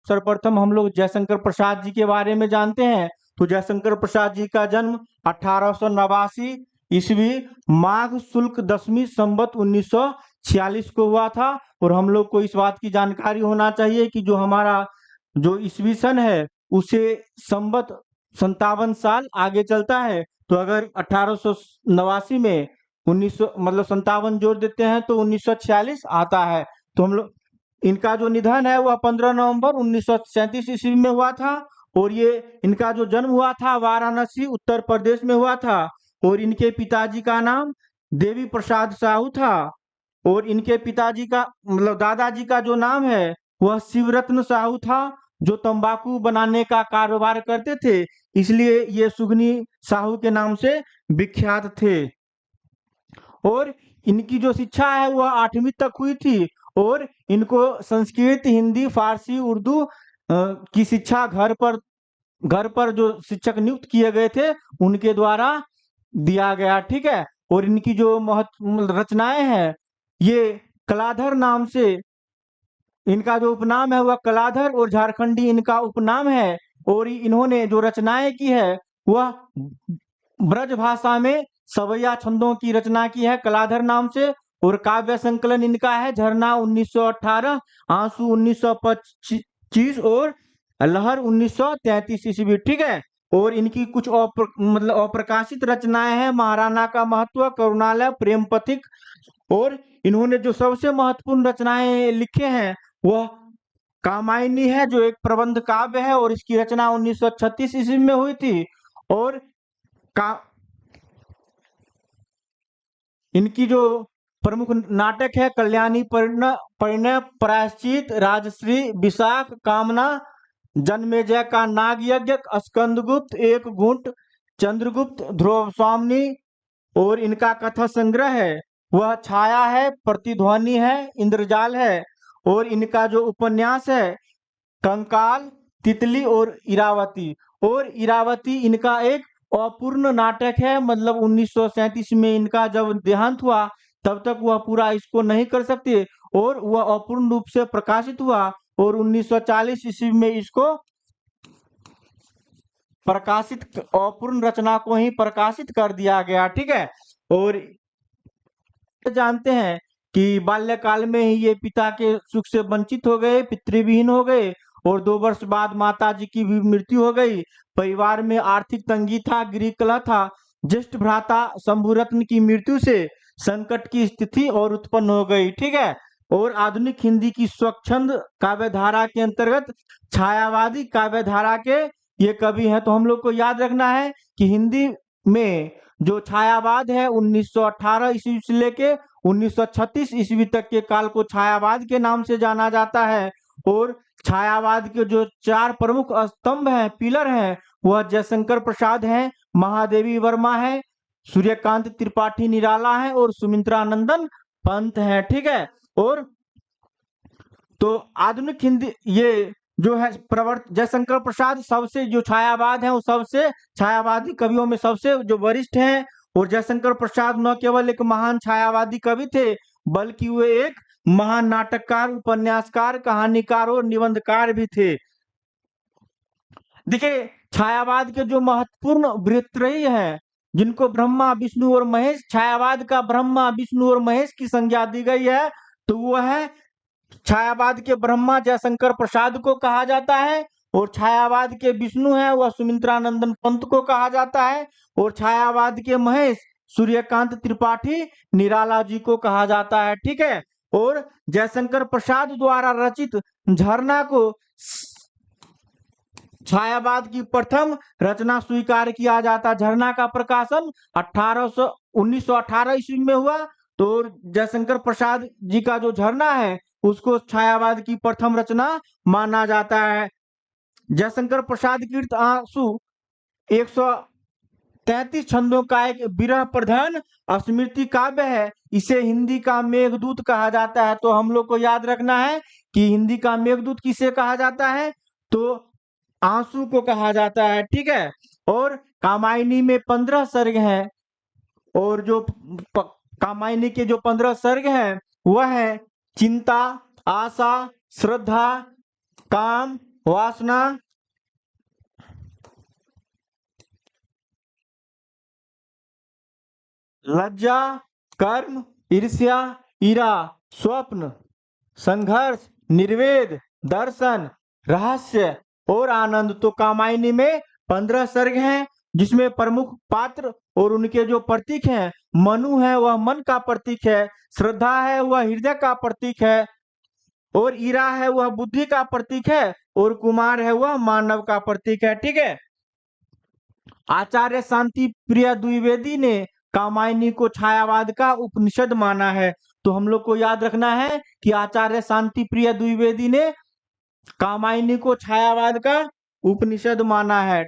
सर्वप्रथम हम लोग जयशंकर प्रसाद जी के बारे में जानते हैं। तो जयशंकर प्रसाद जी का जन्म 1889 ईस्वी माघ शुक्ल 10वीं संवत 1946 को हुआ था। और हम लोग को इस बात की जानकारी होना चाहिए कि जो हमारा जो ईस्वी सन है उसे संवत 57 साल आगे चलता है। तो अगर 1889 में 1900 मतलब 57 जोड़ देते हैं तो 1946 आता है। तो हम लोग इनका जो निधन है वह 15 नवंबर 1937 ईस्वी में हुआ था। और ये इनका जो जन्म हुआ था वाराणसी उत्तर प्रदेश में हुआ था। और इनके पिताजी का नाम देवी प्रसाद साहू था। और इनके पिताजी का मतलब दादाजी का जो नाम है वह शिवरत्न साहू था, जो तंबाकू बनाने का कारोबार करते थे, इसलिए ये सुगनी साहू के नाम से विख्यात थे। और इनकी जो शिक्षा है वह 8वीं तक हुई थी। और इनको संस्कृत, हिंदी, फारसी, उर्दू की शिक्षा घर पर जो शिक्षक नियुक्त किए गए थे उनके द्वारा दिया गया, ठीक है। और इनकी जो रचनाएं हैं ये कलाधर नाम से, इनका जो उपनाम है वह कलाधर और झारखंडी इनका उपनाम है। और इन्होंने जो रचनाएं की है वह ब्रज भाषा में सवैया छंदों की रचना की है कलाधर नाम से। और काव्य संकलन इनका है झरना 1918, आंसू 1925 और लहर 1933 ईस्वी, ठीक है। और इनकी कुछ मतलब अप्रकाशित रचनाएं हैं महाराणा का महत्व, करुणालय, प्रेम पथिक। और इन्होंने जो सबसे महत्वपूर्ण रचनाएं लिखे हैं वह कामायनी है, जो एक प्रबंध काव्य है और इसकी रचना 1936 ईस्वी में हुई थी। और इनकी जो प्रमुख नाटक है कल्याणी, परिणय, प्रायश्चित, राजश्री, विशाख, कामना, जन्मेजय का नाग यज्ञ, स्कंदगुप्त, एक घूंट, चंद्रगुप्त, ध्रुव स्वामिनी। और इनका कथा संग्रह है वह छाया है, प्रतिध्वनि है, इंद्रजाल है। और इनका जो उपन्यास है कंकाल, तितली और इरावती। और इरावती इनका एक अपूर्ण नाटक है, मतलब 1937 में इनका जब देहांत हुआ तब तक वह पूरा इसको नहीं कर सकते और वह अपूर्ण रूप से प्रकाशित हुआ। और 1940 ईस्वी में इसको प्रकाशित, अपूर्ण रचना को ही प्रकाशित कर दिया गया, ठीक है। और जानते हैं कि बाल्यकाल में ही ये पिता के सुख से वंचित हो गए, पितृविहीन हो गए। और 2 वर्ष बाद माता जी की भी मृत्यु हो गई। परिवार में आर्थिक तंगी था, गृह कलह था। ज्येष्ठ भ्राता शंभुरत्न की मृत्यु से संकट की स्थिति और उत्पन्न हो गई, ठीक है। और आधुनिक हिंदी की स्वच्छंद काव्यधारा के अंतर्गत छायावादी काव्यधारा के ये कवि हैं। तो हम लोग को याद रखना है कि हिंदी में जो छायावाद है 1918 ईस्वी से लेके 1936 ईस्वी तक के काल को छायावाद के नाम से जाना जाता है। और छायावाद के जो 4 प्रमुख स्तंभ हैं, पिलर हैं, वह जयशंकर प्रसाद हैं, महादेवी वर्मा है, सूर्यकांत त्रिपाठी निराला है और सुमित्रा नंदन पंत है, ठीक है। और तो आधुनिक हिंदी ये जो है जयशंकर प्रसाद सबसे जो छायावाद है वो सबसे छायावादी कवियों में सबसे जो वरिष्ठ हैं। और जयशंकर प्रसाद न केवल एक महान छायावादी कवि थे बल्कि वे एक महान नाटककार, उपन्यासकार, कहानीकार और निबंधकार भी थे। देखिए छायावाद के जो महत्वपूर्ण वृत्तरही हैं जिनको ब्रह्मा, विष्णु और महेश, छायावाद का ब्रह्मा, विष्णु और महेश की संज्ञा दी गई है। तो वह है छायावाद के ब्रह्मा जयशंकर प्रसाद को कहा जाता है। और छायावाद के विष्णु है वह सुमित्रा नंदन पंत को कहा जाता है। और छायावाद के महेश सूर्यकांत त्रिपाठी निराला जी को कहा जाता है, ठीक है। और जयशंकर प्रसाद द्वारा रचित झरना को छायावाद की प्रथम रचना स्वीकार किया जाता। झरना का प्रकाशन 1918 ईस्वी में हुआ। तो जयशंकर प्रसाद जी का जो झरना है उसको छायावाद की प्रथम रचना माना जाता है। जयशंकर प्रसाद कृत आंसू 133 छंदों का एक विरह प्रधान स्मृति काव्य है। इसे हिंदी का मेघदूत कहा जाता है। तो हम लोग को याद रखना है कि हिंदी का मेघदूत किसे कहा जाता है, तो आंसू को कहा जाता है, ठीक है। और कामायनी में 15 सर्ग हैं। और जो कामायनी के जो 15 सर्ग हैं वह है चिंता, आशा, श्रद्धा, काम, वासना, लज्जा, कर्म, ईर्ष्या, ईरा, स्वप्न, संघर्ष, निर्वेद, दर्शन, रहस्य और आनंद। तो कामायनी में 15 सर्ग हैं, जिसमें प्रमुख पात्र और उनके जो प्रतीक हैं, मनु है वह मन का प्रतीक है, श्रद्धा है वह हृदय का प्रतीक है, और ईरा है वह बुद्धि का प्रतीक है, और कुमार है वह मानव का प्रतीक है। ठीक है। आचार्य शांति प्रिय द्विवेदी ने कामायनी को छायावाद का उपनिषद माना है। तो हम लोग को याद रखना है कि आचार्य शांति प्रिय द्विवेदी ने कामायनी को छायावाद का उपनिषद माना है।